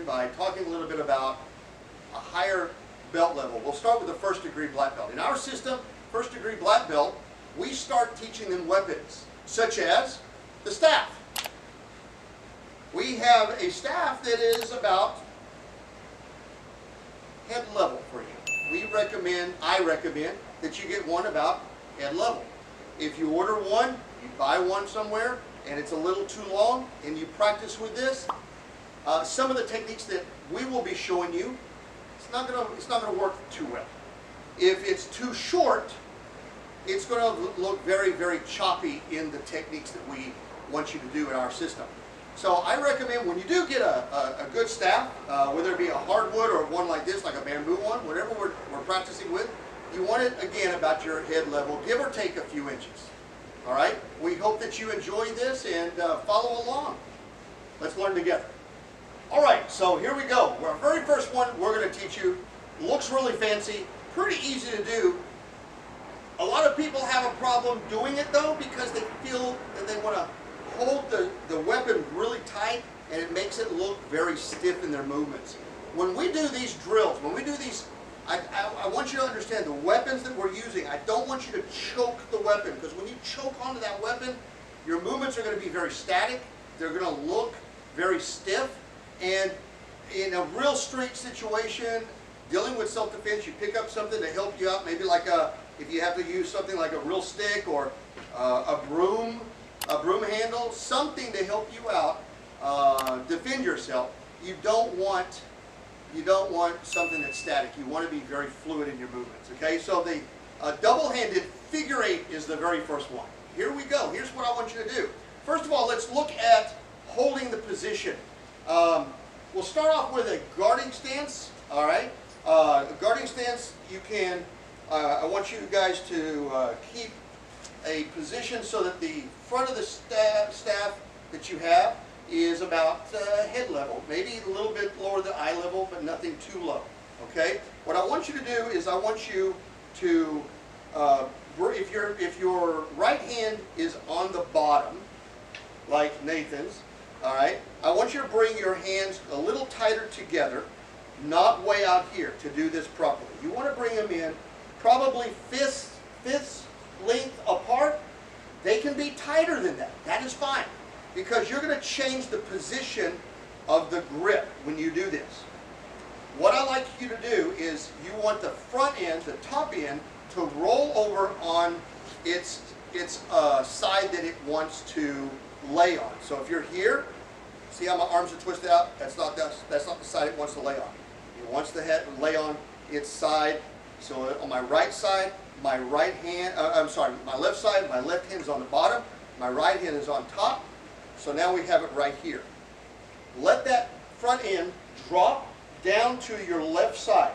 by talking a little bit about a higher belt level. We'll start with the first degree black belt. In our system, first degree black belt, we start teaching them weapons, such as the staff. We have a staff that is about head level for you. I recommend that you get one about head level. If you order one, you buy one somewhere, and it's a little too long, and you practice with this, some of the techniques that we will be showing you, it's not going to work too well. If it's too short, it's going to look very, very choppy in the techniques that we want you to do in our system. So I recommend when you do get a good staff, whether it be a hardwood or one like this, like a bamboo one, whatever we're practicing with, you want it, again, about your head level, give or take a few inches. All right? We hope that you enjoy this and follow along. Let's learn together. All right, so here we go. Our very first one we're going to teach you looks really fancy, pretty easy to do. A lot of people have a problem doing it, though, because they feel that they want to hold the weapon really tight, and it makes it look very stiff in their movements. When we do these drills, when we do these, I want you to understand the weapons that we're using. I don't want you to choke the weapon, because when you choke onto that weapon, your movements are going to be very static. They're going to look very stiff. And in a real street situation, dealing with self-defense, you pick up something to help you out, maybe like if you have to use something like a real stick or a broom handle, something to help you out, defend yourself. You don't want something that's static. You want to be very fluid in your movements. Okay, so the double-handed figure eight is the very first one. Here we go. Here's what I want you to do. First of all, let's look at holding the position. We'll start off with a guarding stance. All right, a guarding stance. You can. I want you guys to keep a position so that the front of the staff that you have is about head level, maybe a little bit lower than eye level, but nothing too low. Okay. What I want you to do is I want you to, if your right hand is on the bottom, like Nathan's, all right, I want you to bring your hands a little tighter together, not way out here, to do this properly. You want to bring them in probably fists length apart. They can be tighter than that. That is fine, because you're going to change the position of the grip when you do this. What I like you to do is you want the front end, the top end, to roll over on its side that it wants to lay on. So if you're here, see how my arms are twisted out? That's not the side it wants to lay on. It wants to lay on its side. So on my right side, my left side, my left hand is on the bottom, my right hand is on top. So now we have it right here. Let that front end drop down to your left side.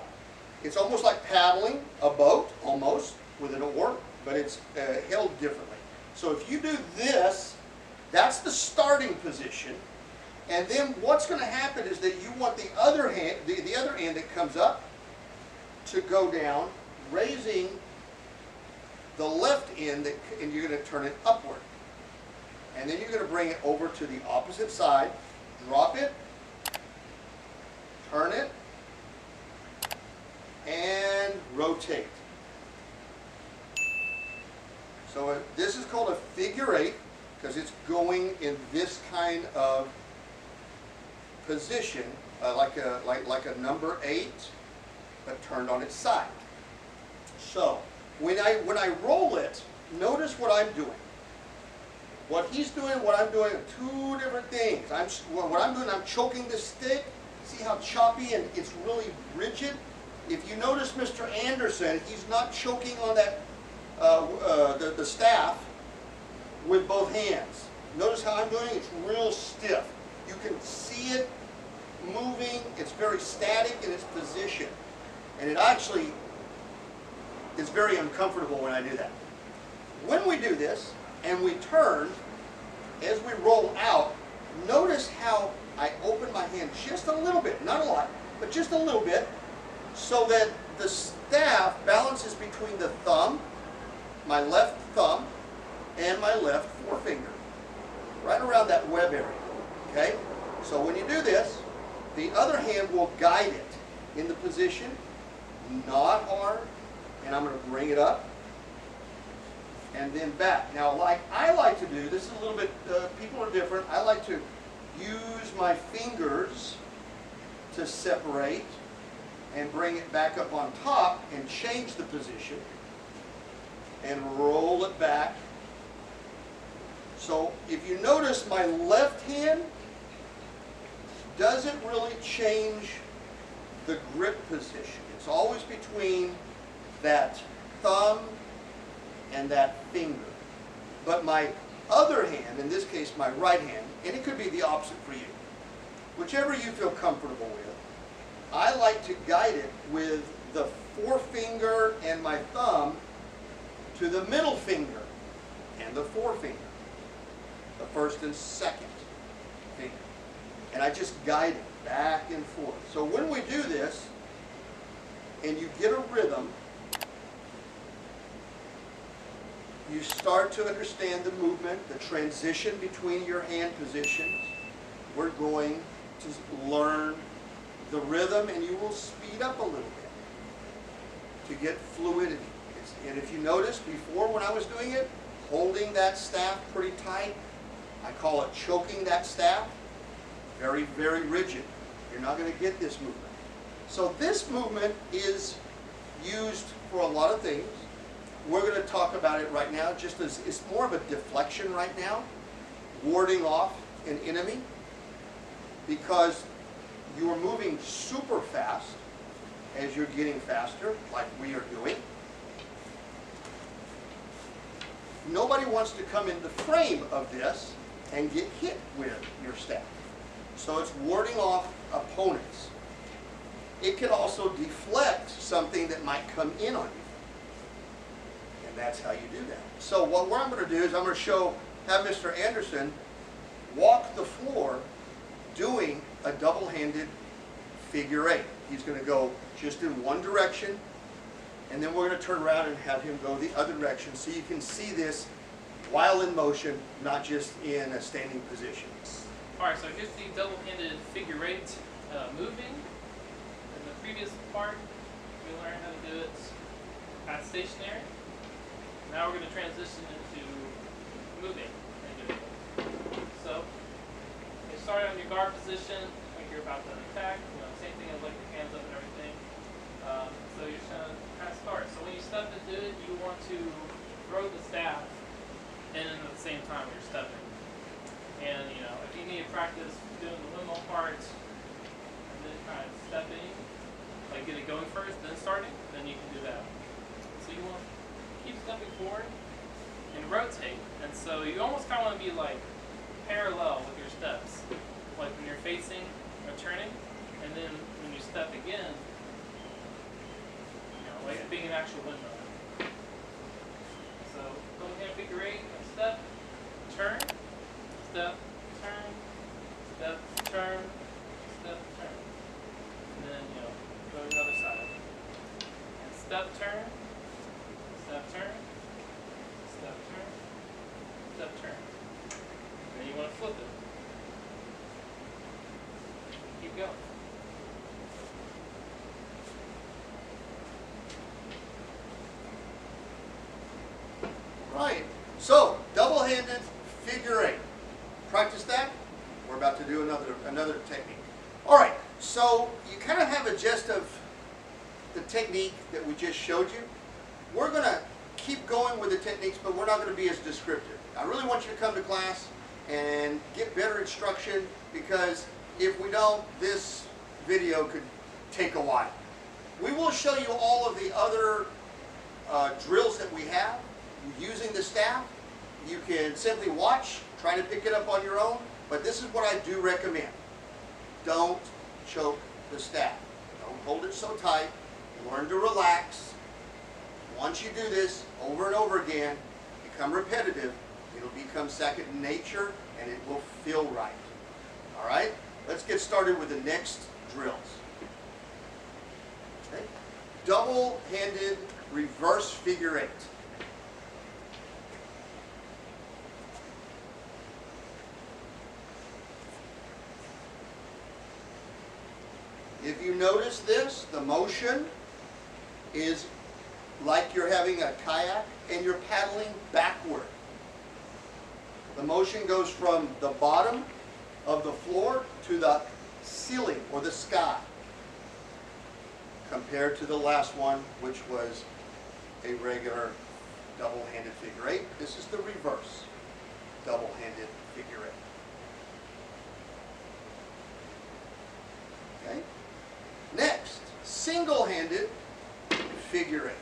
It's almost like paddling a boat, almost, with an oar, but it's held differently. So if you do this, that's the starting position. And then what's going to happen is that you want the other hand, the other end that comes up, to go down, raising the left end, and you're going to turn it upward. And then you're going to bring it over to the opposite side, drop it, turn it, and rotate. So this is called a figure eight, because it's going in this kind of position, like a number 8, but turned on its side. So when I roll it, notice what I'm doing. What he's doing, what I'm doing are two different things. What I'm doing, I'm choking the stick. See how choppy and it's really rigid? If you notice Mr. Anderson, he's not choking on that the staff with both hands. Notice how I'm doing? It's real stiff. You can see it moving. It's very static in its position. And it actually is very uncomfortable when I do that. When we do this and we turn, as we roll out, notice how I open my hand just a little bit, not a lot, but just a little bit, so that the staff balances between the thumb, my left thumb, and my left forefinger, right around that web area. Okay? So when you do this, The other hand will guide it in the position, not hard, and I'm going to bring it up and then back. Now, like I like to do, this is a little bit, people are different. I like to use my fingers to separate and bring it back up on top and change the position and roll it back. So if you notice, my left hand doesn't really change the grip position. It's always between that thumb and that finger. But my other hand, in this case my right hand, and it could be the opposite for you, whichever you feel comfortable with, I like to guide it with the forefinger and my thumb to the middle finger and the forefinger, the first and second finger. And I just guide it back and forth. So when we do this, and you get a rhythm, you start to understand the movement, the transition between your hand positions. We're going to learn the rhythm, and you will speed up a little bit to get fluidity. And if you noticed before when I was doing it, holding that staff pretty tight, I call it choking that staff, very, very rigid. You're not going to get this movement. So this movement is used for a lot of things. We're going to talk about it right now, just as it's more of a deflection right now, warding off an enemy, because you are moving super fast as you're getting faster, like we are doing. Nobody wants to come in the frame of this and get hit with your staff. So it's warding off opponents. It can also deflect something that might come in on you. And that's how you do that. So what I'm going to do is I'm going to have Mr. Anderson walk the floor doing a double-handed figure eight. He's going to go just in one direction, and then we're going to turn around and have him go the other direction so you can see this while in motion, not just in a standing position. Alright, so here's the double-handed figure eight moving. In the previous part, we learned how to do it at stationary. Now we're going to transition into moving and doing it. So, you start on your guard position, like you're about to attack. Same thing as like your hands up and everything. So you're just going to kind of start. So when you step to do it, you want to throw the staff in at the same time you're stepping. And if you need to practice doing the windmill part and then kind of stepping, like get it going first, then starting, then you can do that. So you want to keep stepping forward and rotate. And so you almost kind of want to be like parallel with your steps. Like when you're facing or turning, and then when you step again, like being an actual windmill. So double-handed figure eight, step, turn, step, turn, step, turn, step, turn. And then, go to the other side. And step, turn, step, turn, step, turn, step, turn. And then you want to flip it. Keep going. Right. So, double-handed figure eight. Practice that. We're about to do another technique. All right. So you kind of have a gist of the technique that we just showed you. We're going to keep going with the techniques, but we're not going to be as descriptive. I really want you to come to class and get better instruction, because if we don't, this video could take a while. We will show you all of the other drills that we have using the staff. You can simply watch, try to pick it up on your own, but this is what I do recommend. Don't choke the staff. Don't hold it so tight. Learn to relax. Once you do this over and over again, become repetitive, it'll become second nature and it will feel right. All right? Let's get started with the next drills. Okay? Double-handed reverse figure eight. notice this, the motion is like you're having a kayak and you're paddling backward. The motion goes from the bottom of the floor to the ceiling or the sky, compared to the last one, which was a regular double-handed figure eight. This is the reverse double-handed figure eight. Okay. Next, single-handed figure eight.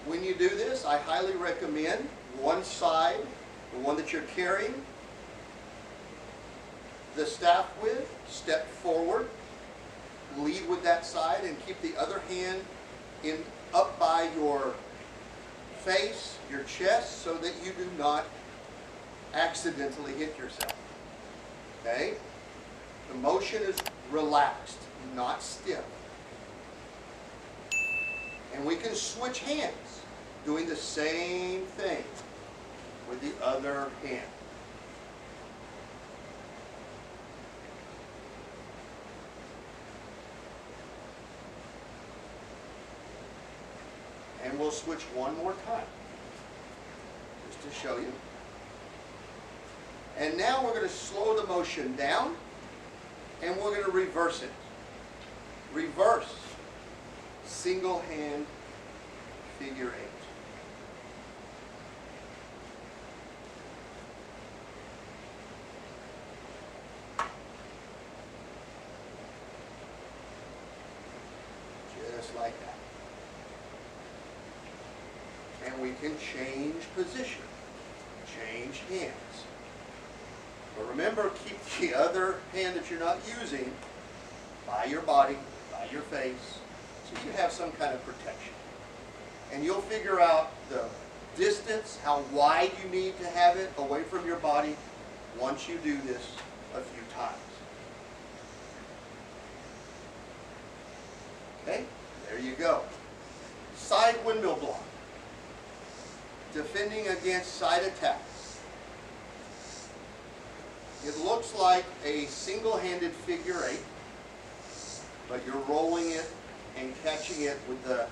When you do this, I highly recommend one side, the one that you're carrying the staff with, step forward, lead with that side, and keep the other hand up by your face, your chest, so that you do not accidentally hit yourself. Okay? The motion is relaxed, not stiff. And we can switch hands, doing the same thing with the other hand. And we'll switch one more time, just to show you. And now we're going to slow the motion down, and we're going to reverse it. Reverse single hand figure eight. Just like that. And we can change position, change hands. But remember, keep the other hand that you're not using by your body, by your face, so you have some kind of protection. And you'll figure out the distance, how wide you need to have it away from your body once you do this a few times. Okay, there you go. Side windmill block. Defending against side attacks. It looks like a single-handed figure eight, but you're rolling it and catching it with the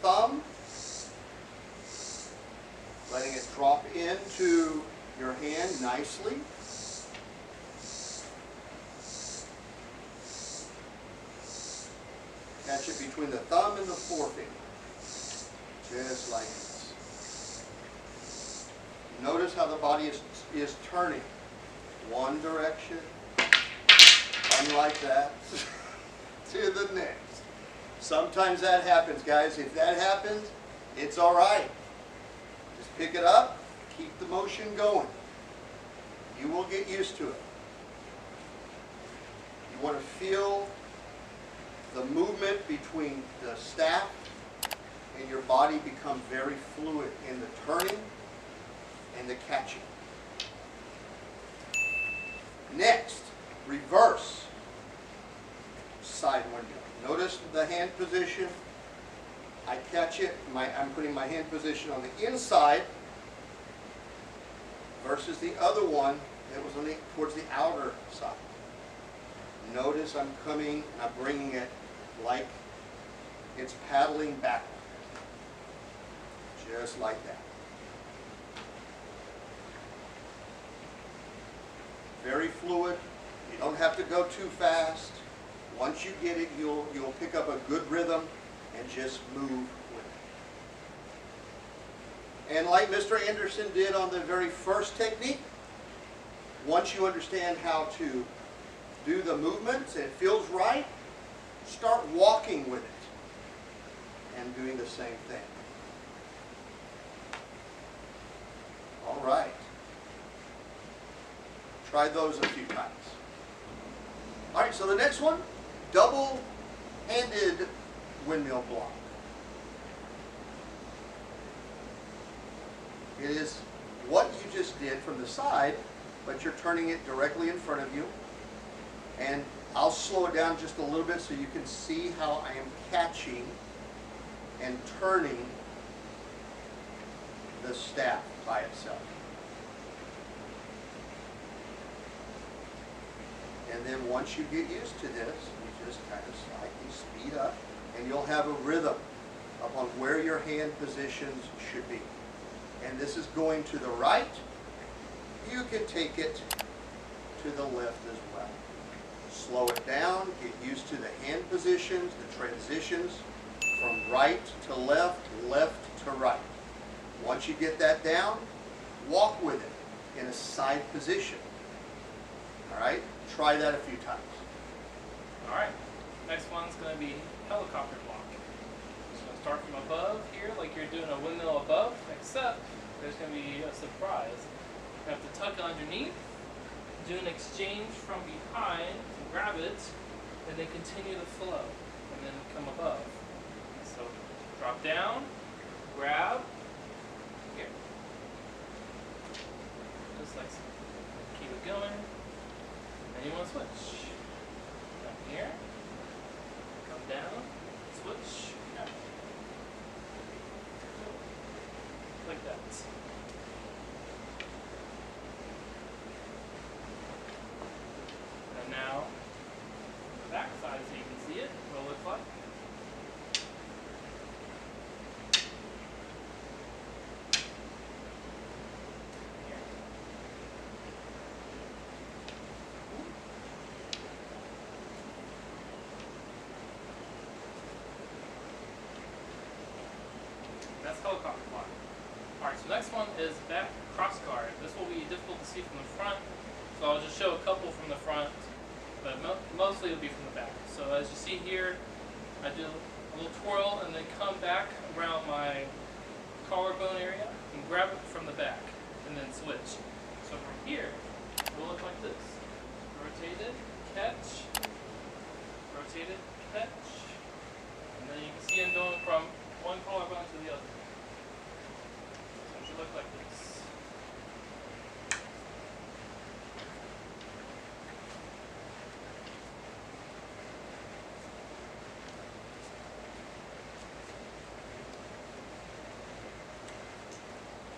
thumb, letting it drop into your hand nicely. Catch it between the thumb and the forefinger, just like this. Notice how the body is turning one direction, unlike that, to the next. Sometimes that happens, guys. If that happens, it's all right. Just pick it up, keep the motion going. You will get used to it. You want to feel the movement between the staff and your body become very fluid in the turning and the catching. Next, reverse side windmill. Notice the hand position. I catch it. I'm putting my hand position on the inside versus the other one that was on towards the outer side. Notice I'm coming and I'm bringing it like it's paddling backward. Just like that. Very fluid. You don't have to go too fast. Once you get it, you'll pick up a good rhythm and just move with it. And like Mr. Anderson did on the very first technique, once you understand how to do the movements and it feels right, start walking with it and doing the same thing. All right. Try those a few times. All right, so the next one, double-handed windmill block. It is what you just did from the side, but you're turning it directly in front of you. And I'll slow it down just a little bit so you can see how I am catching and turning the staff by itself. And then once you get used to this, you just kind of slightly speed up, and you'll have a rhythm upon where your hand positions should be. And this is going to the right. You can take it to the left as well. Slow it down, get used to the hand positions, the transitions from right to left, left to right. Once you get that down, walk with it in a side position. All right, try that a few times. All right, next one's going to be helicopter block. So going to start from above here, like you're doing a windmill above, except there's going to be a surprise. You have to tuck underneath, do an exchange from behind, and grab it, and then continue the flow, and then come above. So drop down, grab, here. Just like so. Keep it going. And you want to switch. Come here, come down, switch, yeah. Like that. And now, the back side so you can see it, what it looks like. Here. That's helicopter block. Alright, so next one is back cross guard. This will be difficult to see from the front, so I'll just show a couple from the front, but mostly it'll be from the back. So as you see here, I do a little twirl and then come back around my collarbone area and grab it from the back, and then switch. So from here, it will look like this. Rotated, catch, rotated, catch, and then you can see I'm going from one collarbone to the other. So it should look like this.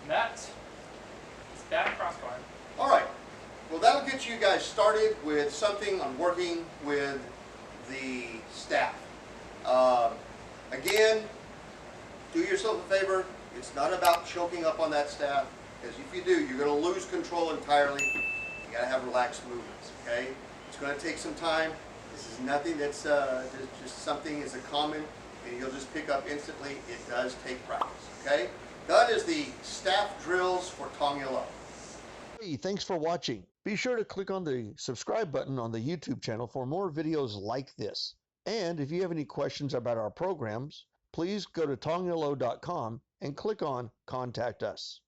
And that is back cross guard. All right, well that'll get you guys started with something on working with the staff. Again, do yourself a favor, it's not about choking up on that staff, because if you do, you're going to lose control entirely. You got to have relaxed movements, okay? It's going to take some time. This is nothing that's just something is a common, and you'll just pick up instantly. It does take practice, okay? That is the staff drills for Tong Yellow. Hey, thanks for watching. Be sure to click on the subscribe button on the YouTube channel for more videos like this. And if you have any questions about our programs, please go to tongyellow.com and click on Contact Us.